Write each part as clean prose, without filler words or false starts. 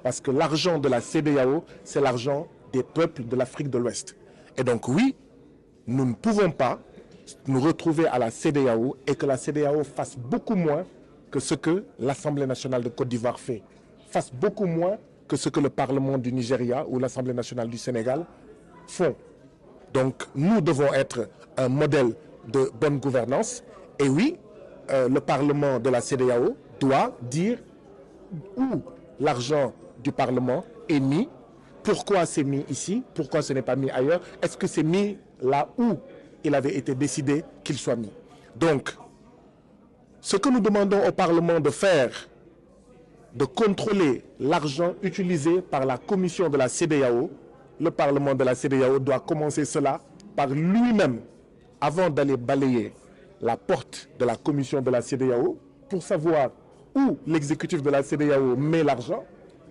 Parce que l'argent de la CEDEAO, c'est l'argent des peuples de l'Afrique de l'Ouest. Et donc oui, nous ne pouvons pas nous retrouver à la CEDEAO et que la CEDEAO fasse beaucoup moins que ce que l'Assemblée nationale de Côte d'Ivoire fait, fasse beaucoup moins que ce que le Parlement du Nigeria ou l'Assemblée nationale du Sénégal font. Donc nous devons être un modèle de bonne gouvernance. Et oui, le Parlement de la CEDEAO doit dire où l'argent du Parlement est mis, pourquoi c'est mis ici, pourquoi ce n'est pas mis ailleurs, est-ce que c'est mis là où il avait été décidé qu'il soit mis. Donc, ce que nous demandons au Parlement de faire, de contrôler l'argent utilisé par la commission de la CEDEAO, le Parlement de la CEDEAO doit commencer cela par lui-même, avant d'aller balayer la porte de la commission de la CEDEAO, pour savoir où l'exécutif de la CEDEAO met l'argent.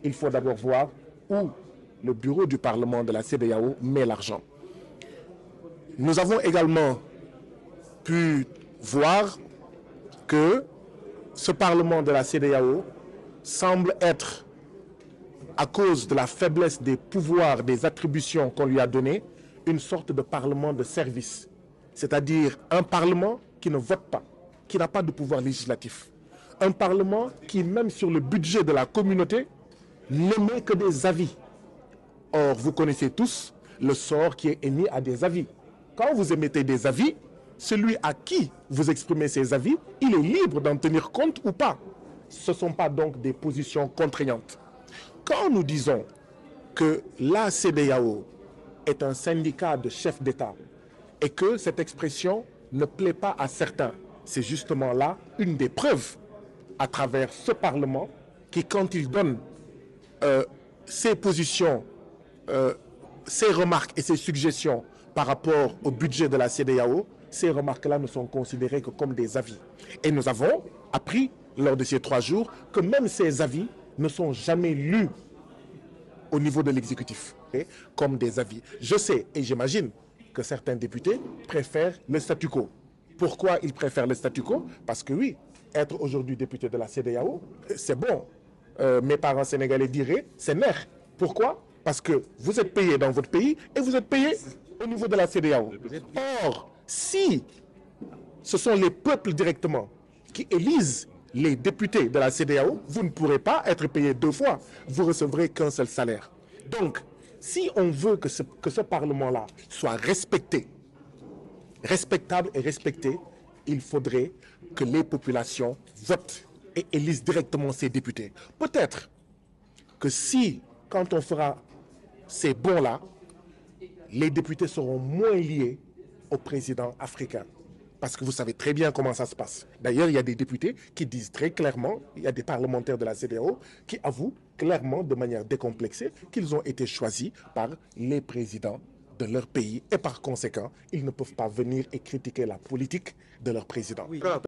Il faut d'abord voir où le bureau du Parlement de la CEDEAO met l'argent. Nous avons également pu voir que ce Parlement de la CEDEAO semble être, à cause de la faiblesse des pouvoirs, des attributions qu'on lui a données, une sorte de Parlement de service. C'est-à-dire un Parlement qui ne vote pas, qui n'a pas de pouvoir législatif. Un Parlement qui, même sur le budget de la communauté, n'émet que des avis. Or, vous connaissez tous le sort qui est émis à des avis. Quand vous émettez des avis, celui à qui vous exprimez ces avis, il est libre d'en tenir compte ou pas. Ce ne sont pas donc des positions contraignantes. Quand nous disons que la CEDEAO est un syndicat de chefs d'État et que cette expression ne plaît pas à certains, c'est justement là une des preuves à travers ce Parlement qui, quand il donne ses positions, ses remarques et ses suggestions par rapport au budget de la CEDEAO, ces remarques-là ne sont considérées que comme des avis. Et nous avons appris lors de ces 3 jours que même ces avis ne sont jamais lus au niveau de l'exécutif comme des avis. Je sais et j'imagine que certains députés préfèrent le statu quo. Pourquoi ils préfèrent le statu quo? Parce que oui, être aujourd'hui député de la CEDEAO, c'est bon. Mes parents sénégalais diraient, c'est nerf. Pourquoi? Parce que vous êtes payé dans votre pays et vous êtes payé au niveau de la CEDEAO. Or, si ce sont les peuples directement qui élisent les députés de la CEDEAO, vous ne pourrez pas être payé 2 fois. Vous recevrez qu'un seul salaire. Donc, si on veut que ce Parlement-là soit respecté, respectable et respecté, il faudrait que les populations votent et élisent directement ces députés. Peut-être que si, quand on fera ces bons-là, les députés seront moins liés au président africain. Parce que vous savez très bien comment ça se passe. D'ailleurs, il y a des députés qui disent très clairement, il y a des parlementaires de la CEDEAO qui avouent clairement, de manière décomplexée, qu'ils ont été choisis par les présidents de leur pays. Et par conséquent, ils ne peuvent pas venir et critiquer la politique de leur président. Oui.